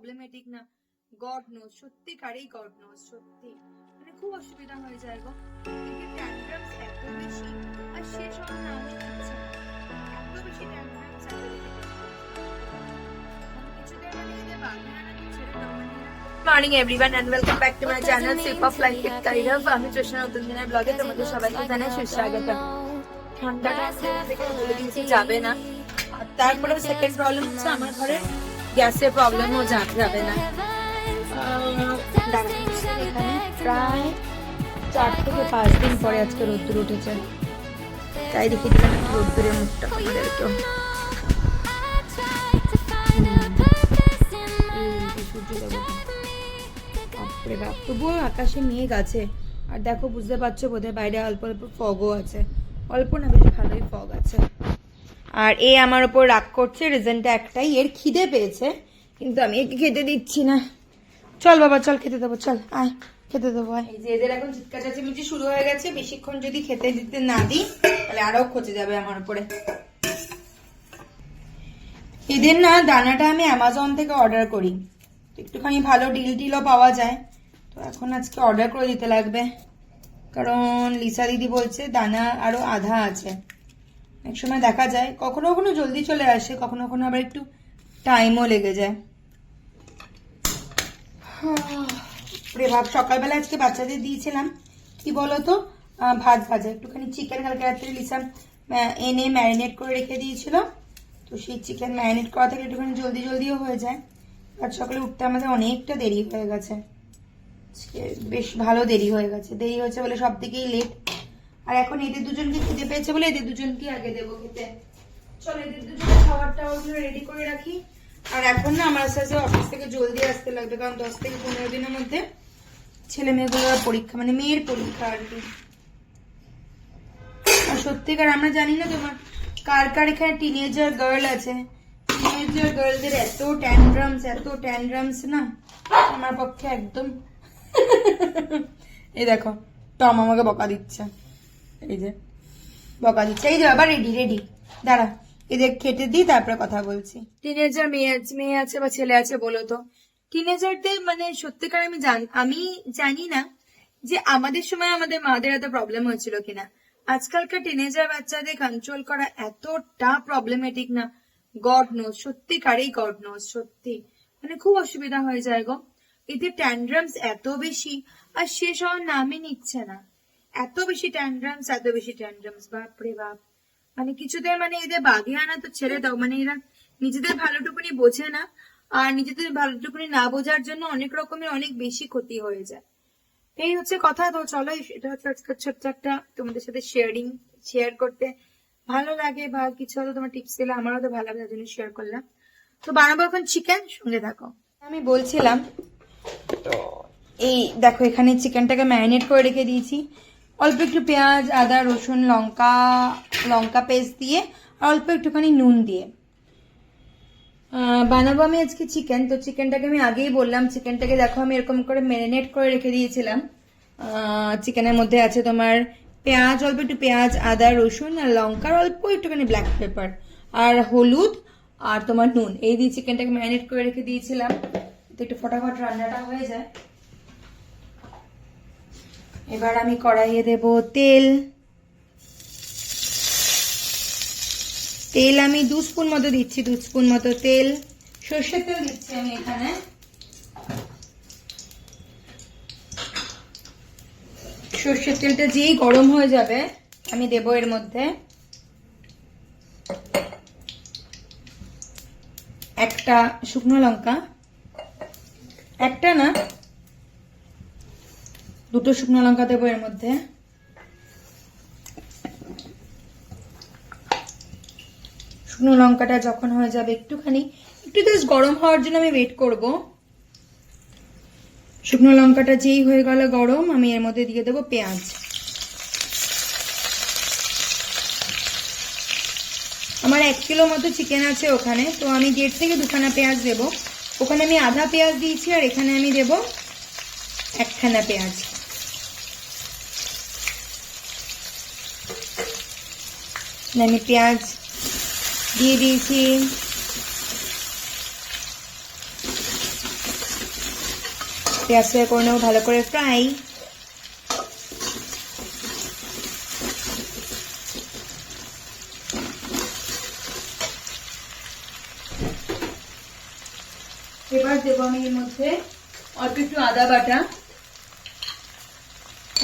Problematic না, god nose, সত্যিকারেই god nose, সত্যি মানে খুব অসুবিধা হয়ে যায় গো। এদের ট্যান্ড্রামস এত বেশি, আর শেষ হওয়ার নামই নিচ্ছে না। এত বেশি ট্যান্ড্রামস, এত বেশি কিছুদের মানে এদের বাধা আনা তো ছেড়ে দাও মানে। Morning everyone and welcome back to my channel sip of life with Kairab. আমি চোষণা নতুন দিনের ব্লগে তোমাদের সবাইকে জানাই সুস্বাগত। ঠান্ডাটা থেকে বলে দিয়েছি যাবে না, আর তারপরে সেকেন্ড প্রবলেম হচ্ছে আমার ঘরে গ্যাসের প্রবলেমও যাবে না। এখানে প্রায় 4 থেকে 5 দিন পরে আজকে রোদ্দুর উঠেছে, তাই দেখে দিলাম একটু রোদ্দুরের মুখটা তোমাদেরকেও। সূর্য দেবতা, বাপরে বাপ, তবুও আকাশে মেঘ আছে। আর দেখো, বুঝতে পারছো বোধহয় বাইরে অল্প অল্প ফগও আছে, অল্প না বেশ ভালোই ফগ আছে। আর এ আমার ওপর রাগ করছে, রিজনটা একটাই, এর খিদে পেয়েছে কিন্তু আমি একে খেতে দিচ্ছি না। চল বাবা চল, খেতে দেবো, চল আয় খেতে দেবো। এই যে এদের এখন চিৎকার চেঁচামেচি শুরু হয়ে গেছে, বেশিক্ষণ যদি খেতে দিতে না দিই তাহলে আরো খচে যাবে আমার উপরে। এদের না দানাটা আমি অ্যামাজন থেকে অর্ডার করি, একটুখানি ভালো ডিলও পাওয়া যায়, তো এখন আজকে অর্ডার করে দিতে লাগবে, কারণ লিসা দিদি বলছে দানা আরো আধা আছে। এক সময় দেখা যায় কখনো কখনো জলদি চলে আসে, কখনো কখনো আবার একটু টাইমও লেগে যায়। ভাব সকালবেলা আজকে বাচ্চাদের দিয়েছিলাম কি বলতো, ভাত ভাজা, একটুখানি চিকেন কালকে রাত্রে লিসা এনে ম্যারিনেট করে রেখে দিয়েছিল, তো সেই চিকেন ম্যারিনেট করা থেকে একটুখানি জলদিও হয়ে যায়। আজ সকালে উঠতে আমাদের অনেকটা দেরি হয়ে গেছে, বেশ ভালো দেরি হয়ে গেছে, দেরি হয়েছে বলে সব থেকেই লেট। আর এখন এদের দুজনকে খেতে পেয়েছে বলে এদের দুজনকে আগে দেবো খেতে। চল এদের দুজনের খাবারটা ওগুলো রেডি করে রাখি। আর এখন না আমার আস্তে আস্তে অফিস থেকে জলদি আসতে লাগবে, কারণ 10 থেকে 15 দিনের মধ্যে ছেলে মেয়েগুলোর পরীক্ষা, মানে মেয়ের পরীক্ষা আর কি। আর সত্যিকার আমরা জানি না তোমার কার কার এখানে টিনেজার গার্ল আছে, টিনেজার গার্লদের এত ট্যান্ড্রামস না আমার পক্ষে একদম। এই দেখো টম আমাকে বকা দিচ্ছে, এই যে বকা দিচ্ছে, এই যে আবার রেডি দাঁড়া, এদের খেতে দিই তারপরে কথা বলছি। টিনেজার মেয়ে আছে বা ছেলে আছে বলো তো? টিনেজারদের মানে সত্যিকার আমি জানি না যে আমাদের সময় আমাদের মাদের এত প্রবলেম হয়েছিল কিনা। আজকালকার টিনেজার বাচ্চাদের কন্ট্রোল করা এতটা প্রবলেমেটিক না, গড নোজ, সত্যিকারেই গড নোজ, সত্যি মানে খুব অসুবিধা হয়ে যায় গো। এদের ট্যান্ড্রামস এত বেশি, আর শেষ হওয়ার নামই নিচ্ছে না। এত বেশি ট্যান্ড্রামস, বাপরে বাপ, মানে কিছুদের মানে এদের বাঘে আনা তো ছেড়ে দাও, মানে এরা নিজেদের ভালোটুকুনি বোঝে না, আর নিজেদের ভালোটুকুনি না বোঝার জন্য অনেক রকমের অনেক বেশি ক্ষতি হয়ে যায়। এই হচ্ছে কথা। তো চলো, এটা হচ্ছে আজকে ছোট্ট একটা তোমাদের সাথে শেয়ার করতে ভালো লাগে, বা কিছু হয়তো তোমার টিপস দিলে আমারও তো ভালো লাগে, তার জন্য শেয়ার করলাম। তো বানাবো এখন চিকেন, সঙ্গে থাকো। আমি বলছিলাম তো এই দেখো, এখানে চিকেনটাকে ম্যারিনেট করে রেখে দিয়েছি, অল্প একটু পেঁয়াজ, আদা, রসুন, লঙ্কা পেস্ট দিয়ে, আর অল্প একটুখানি নুন দিয়ে বানাবো আমি আজকে চিকেন। তো চিকেনটাকে আমি আগেই বললাম, চিকেনটাকে দেখো আমি এরকম করে ম্যারিনেট করে রেখে দিয়েছিলাম। চিকেনের মধ্যে আছে তোমার পেঁয়াজ, অল্প একটু পেঁয়াজ, আদা, রসুন আর লঙ্কার অল্প একটুখানি ব্ল্যাক পেপার আর হলুদ আর তোমার নুন, এই দিয়ে চিকেনটাকে ম্যারিনেট করে রেখে দিয়েছিলাম, তো একটু ফটাফট রান্নাটা হয়ে যায়। এবার আমি কড়াইয়ে দেব তেল আমি 2 স্পুন মতো দিচ্ছি, 2 স্পুন মতো তেল, সর্ষের তেল দিচ্ছি আমি এখানে। সর্ষের তেলটা যেই গরম হয়ে যাবে আমি দেব এর মধ্যে একটা শুকনো লঙ্কা, একটা না 2টো শুকনো লঙ্কা দেবো এর মধ্যে। শুকনো লঙ্কাটা যখন হয়ে যাবে একটু জাস্ট গরম হওয়ার জন্য আমি ওয়েট করব। শুকনো লঙ্কাটা যেই হয়ে গেল গরম, আমি এর মধ্যে দিয়ে দেবো পেঁয়াজ। আমার 1 কিলো মতো চিকেন আছে ওখানে, তো আমি 1.5 থেকে 2খানা পেঁয়াজ দেবো। ওখানে আমি আধা পেঁয়াজ দিয়েছি, আর এখানে আমি দেব 1খানা পেঁয়াজ। আমি পেঁয়াজ দিয়ে দিয়েছি, পেঁয়াজটা করে নেবো ভালো করে ফ্রাই। এবার দেবো আমি এর মধ্যে অল্প একটু আদা বাটা,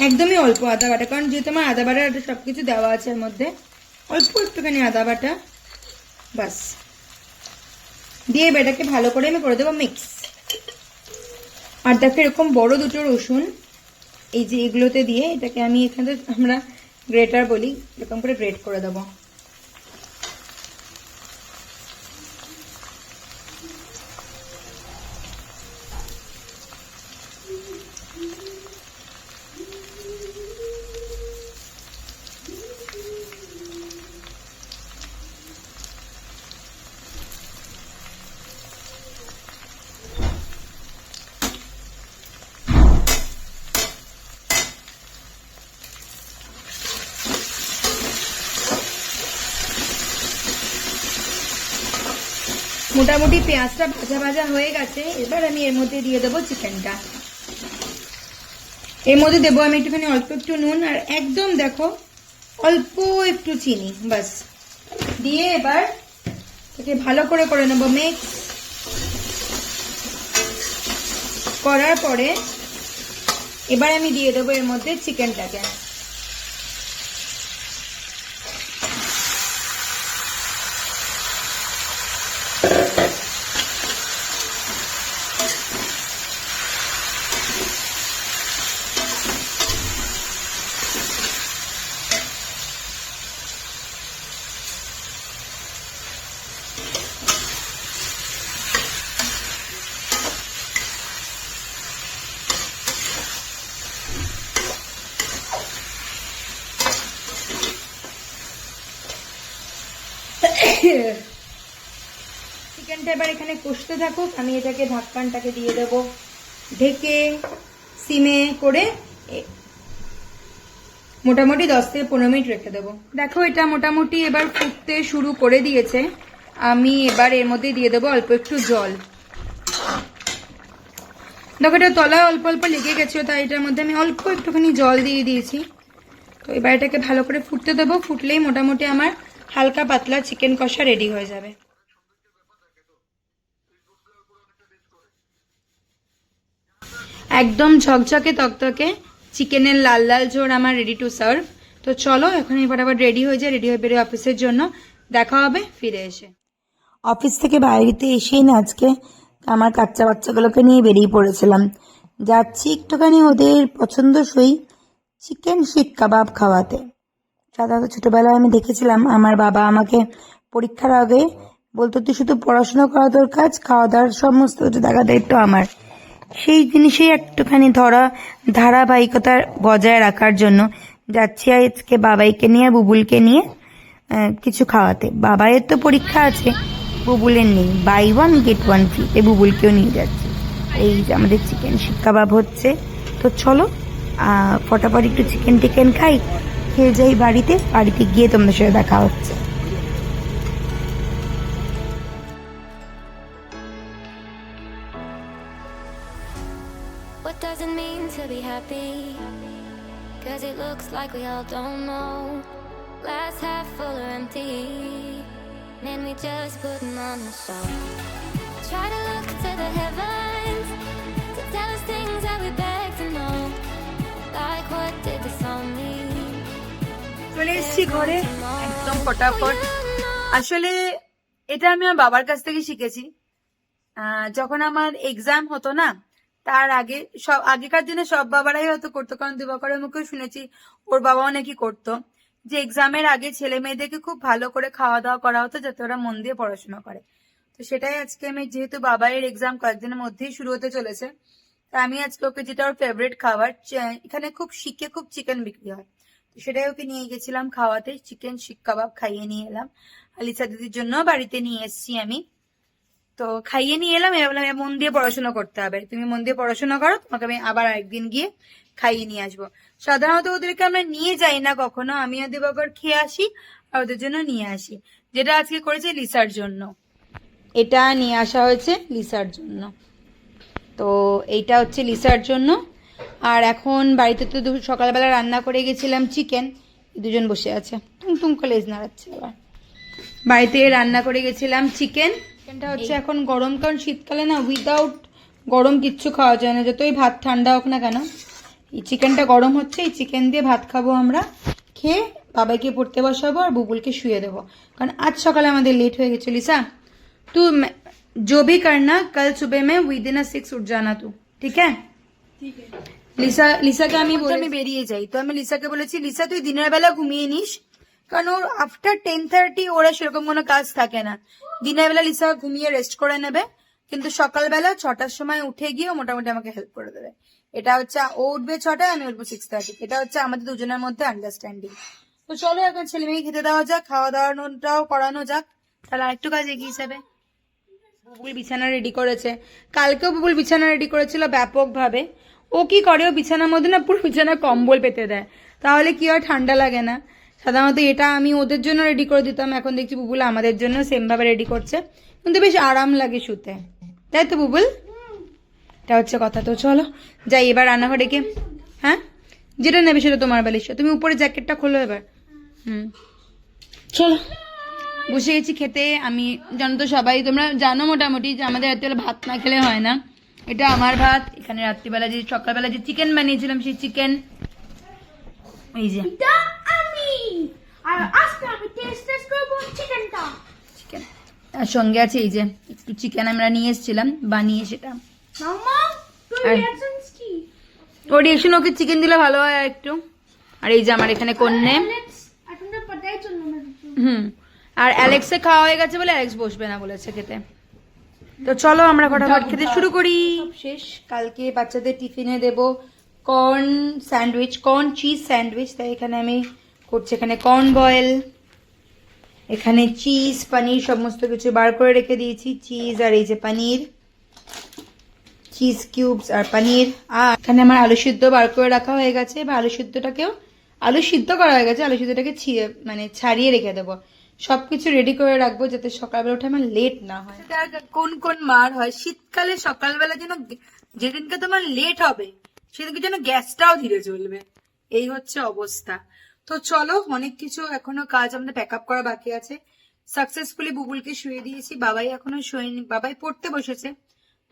একদমই অল্প আদা বাটা, কারণ যেহেতু আমার আদা বাটা সবকিছু দেওয়া আছে এর মধ্যে, অল্প একটুখানি আদা বাটা বাস দিয়ে এটাকে ভালো করে আমি করে দেবো মিক্স। আর দেখো এরকম বড় দুটো রসুন এই যে এগুলোতে দিয়ে এটাকে আমি এখানে আমরা গ্রেটার বলি, এরকম করে গ্রেট করে দেবো। মোটামুটি পেঁয়াজটা ভাজা ভাজা হয়ে গেছে, এবার আমি এর মধ্যে দিয়ে দেবো চিকেনটা। এর মধ্যে দেবো আমি একটুখানি অল্প একটু নুন আর একদম দেখো অল্প একটু চিনি বাস দিয়ে এবার একে ভালো করে নেবো মিক্স করার পরে এবার আমি দিয়ে দেবো এর মধ্যে চিকেনটাকে। চিকেনটা এবার এখানে কষতে থাকুক, আমি এটাকে ঢাকনাটাকে দিয়ে দেব ঢেকে সিমে করে মোটামুটি 10 থেকে 15 মিনিট রেখে দেবো। দেখো এটা মোটামুটি এবার ফুটতে শুরু করে দিয়েছে, আমি এবার এর মধ্যে দিয়ে দেবো অল্প একটু জল। দেখো এটা তলায় অল্প অল্প লেগে গেছিল, তাই এটার মধ্যে আমি অল্প একটুখানি জল দিয়ে দিয়েছি। তো এবার এটাকে ভালো করে ফুটতে দেবো, ফুটলেই মোটামুটি আমার হালকা পাতলা চিকেন কষা রেডি হয়ে যাবে। একদম ঝকঝকে তকতকে চিকেনের লাল লাল ঝোল আমার রেডি টু সার্ভ। তো চলো এখন এবার আবার রেডি হয়ে যায়, রেডি হয়ে বেরোয় অফিসের জন্য। দেখা হবে ফিরে এসে। অফিস থেকে বাড়িতে এসেই না আজকে আমার বাচ্চা বাচ্চাগুলোকে নিয়ে বেরিয়ে পড়েছিলাম। যাচ্ছি একটুখানি ওদের পছন্দসই চিকেন শিক কাবাব খাওয়াতে। সাধারণত ছোটবেলায় আমি দেখেছিলাম আমার বাবা আমাকে পরীক্ষার আগে বলতো তুই শুধু পড়াশোনা করা তোর কাজ, খাওয়া দাওয়ার সমস্ত কিছু দেখার দায়িত্ব আমার। সেই জিনিসেই একটুখানি ধারাবাহিকতা বজায় রাখার জন্য যাচ্ছি আজকে বাবাইকে নিয়ে বুবুলকে নিয়ে কিছু খাওয়াতে। বাবাইয়ের তো পরীক্ষা আছে, বুবুলের নেই, বাই 1 get 1 ফ্রিতে বুবুলকেও নিয়ে যাচ্ছি। এই যে আমাদের চিকেন শিক কাবাব হচ্ছে। তো চলো ফটাফট একটু চিকেন টিকেন খাই, খেয়ে যাই বাড়িতে গিয়ে তোমাদের সাথে দেখা হচ্ছে। What does it mean to be happy? 'Cause it looks like we all don't know. Glass half full or empty. Man, we just putting on a show. Try to look to the heavens to tell us things that we beg to know. Like what did the song mean? চলে এসেছি ঘরে একদম ফটাফট। আসলে এটা আমি আমার বাবার কাছ থেকে শিখেছি। যখন আমার এক্সাম হতো না তার আগে, আগেকার দিনে সব বাবারাই হয়তো করতো, কারণ দিবাকরের মুখেও শুনেছি ওর বাবাও নাকি করতো, যে এক্সামের আগে ছেলে মেয়েদেরকে খুব ভালো করে খাওয়া দাওয়া করা হতো যাতে ওরা মন দিয়ে পড়াশোনা করে। তো সেটাই আজকে আমি, যেহেতু বাবাইয়ের এক্সাম কয়েকদিনের মধ্যেই শুরু হতে চলেছে, তা আমি আজকে ওকে, যেটা ওর ফেভারিট খাবার, এখানে খুব চিকেন বিক্রি হয়, তো সেটাই ওকে নিয়ে গেছিলাম খাওয়াতে। চিকেন শিক কাবাব খাইয়ে নিয়ে এলাম, আলিসা দিদির জন্য বাড়িতে নিয়ে এসেছি আমি। তো খাইয়ে নিয়ে এলাম, এবার মন দিয়ে পড়াশোনা করতে হবে, তুমি মন দিয়ে পড়াশোনা করো, তোমাকে আমি আবার একদিন গিয়ে খাইয়ে নিয়ে আসবো। সাধারণত ওদেরকে আমরা নিয়ে যাই না কখনো, আমি আর দিবাকর খেয়ে আসি আর ওদের জন্য নিয়ে আসি। যেটা আজকে করেছে লিসার জন্য, এটা নিয়ে আসা হয়েছে লিসার জন্য। তো এইটা হচ্ছে লিসার জন্য। আর এখন বাড়িতে তো সকালবেলা রান্না করে গেছিলাম চিকেন, দুজন বসে আছে টুং করে লেজ নাড়াচ্ছে। আবার বাড়িতে রান্না করে গেছিলাম চিকেনটা হচ্ছে এখন গরম, কারণ শীতকালে না উইদাউট গরম কিচ্ছু খাওয়া যায় না, যতই ভাত ঠান্ডা হোক না কেন। এই চিকেনটা গরম হচ্ছে, এই চিকেন দিয়ে ভাত খাবো আমরা, খেয়ে বাবাইকে পড়তে বসাবো আর বুবুলকে শুয়ে দেবো, কারণ আজ সকালে আমাদের লেট হয়ে গেছে। লিসা তু जो भी करना कल सुबह में विदिन 6 उठ जाना तू, ठीक है? লিসাকে আমি বেরিয়ে যাই, তো আমি লিসাকে বলেছি লিসা তুই দিনের বেলা ঘুমিয়ে নিস, কারণ ওর আফটার 10:30 ওরা সেরকম কোনো কাজ থাকে না। দিনের বেলা লিসা ঘুমিয়ে রেস্ট করে নেবে, কিন্তু সকালবেলা 6টার সময় উঠে গিয়ে মোটামুটি আমাকে হেল্প করে দেবে। এটা হচ্ছে ও উঠবে 6টায়, আমি উঠবো 6:30। এটা হচ্ছে আমাদের দুজনের মধ্যে আন্ডারস্ট্যান্ডিং। তো চলো এখন ছেলে মেয়ে খেতে দেওয়া যাক, খাওয়া দাওয়াটাও করানো যাক, তাহলে আরেকটু কাজ এগিয়ে যাবে। বুবুল বিছানা রেডি করেছে, কালকেও বুবুল বিছানা রেডি করেছিল ব্যাপকভাবে। ও কি করে, ও বিছানার মধ্যে না পুরো বিছানা কম্বল পেতে দেয়, তাহলে কি হয় ঠান্ডা লাগে না। সাধারণত এটা আমি ওদের জন্য রেডি করে দিতাম, এখন দেখছি বুবুল আমাদের জন্য সেম ভাবে রেডি করছে, কিন্তু বেশ আরাম লাগে শুতে, তাই তো বুবুল? এটা হচ্ছে কথা। তো চলো যাই এবার রান্নাঘরে গিয়ে, হ্যাঁ যেটা নেবে সেটা তোমার বেলিশ, তুমি উপরে জ্যাকেটটা খোলো এবার। চলো বসে গেছি খেতে। আমি জানো তো সবাই, তোমরা জানো মোটামুটি যে আমাদের রাত্রিবেলা ভাত না খেলে হয় না। এটা আমার ভাত, এখানে রাত্রিবেলা যে সকালবেলা যে চিকেন বানিয়েছিলাম সেই চিকেন, এই যে চিকেন, তার সঙ্গে আছে এই যে একটু চিকেন আমরা নিয়ে এসেছিলাম বানিয়ে, সেটা ওর রিয়েকশন, ওকে চিকেন দিলে ভালো হয় আর একটু। আর এই যে আমার এখানে কন্যে, আর অ্যালেক্সে খাওয়া হয়ে গেছে বলে অ্যালেক্স বসবে না বলেছে খেতে। তো চলো আমরা ফটাফট খেতে শুরু করি। শেষ, কালকে বাচ্চাদের টিফিনে দেব corn sandwich, corn cheese sandwich, তাই এখানে আমি করছি। এখানে কর্ন বয়েল, এখানে চিজ পনির সমস্ত কিছু বার করে রেখে দিয়েছি, চিজ আর এই যে পনির, চিজ কিউবস আর পনির। আর এখানে আমার আলু সিদ্ধ বার করে রাখা হয়ে গেছে, বা আলু সিদ্ধটাকেও আলু সিদ্ধ করা হয়ে গেছে, আলু সিদ্ধটাকে ছাড়িয়ে রেখে দেবো। সবকিছু রেডি করে রাখবো যাতে সকালবেলা উঠে আমার লেট না হয়। কোন কোন মার হয় শীতকালে সকালবেলা যেন, যেদিনকে তোমার লেট হবে সেদিনকে যেন গ্যাসটাও ধীরে চলবে, এই হচ্ছে অবস্থা। তো চলো, অনেক কিছু এখনো কাজ আমাদের প্যাক আপ করা বাকি আছে। সাকসেসফুলি বুবুলকে শুয়ে দিয়েছি, বাবাই এখনো শোয়নি, বাবাই পড়তে বসেছে।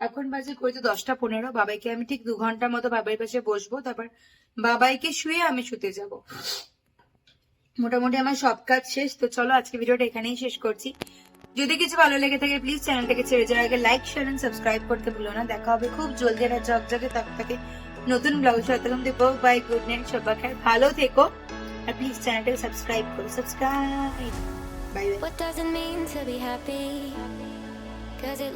এখন বাজে কইতে 10:15। বাবাইকে আমি ঠিক 2 ঘন্টার মতো বাবাইয়ের পাশে বসবো, তারপর বাবাইকে শুয়ে আমি শুতে যাব। মোটামুটি আমার সব কাজ শেষ। তো চলো আজকে ভিডিওটা এখানেই শেষ করছি। যদি কিছু ভালো লেগে থাকে প্লিজ চ্যানেলটাকে ছেড়ে যাওয়ার আগে লাইক শেয়ার এন্ড সাবস্ক্রাইব করতে ভুলো না। দেখা হবে খুব জলদি একটা ঝকঝকে তকতকে নতুন ব্লগ সাথে। বাই, গুড নাইট, সবাই ভালো থেকো, আর প্লিজ চ্যানেলটাকে সাবস্ক্রাইব করো। Subscribe, bye bye. What does it mean to be happy? 'Cause it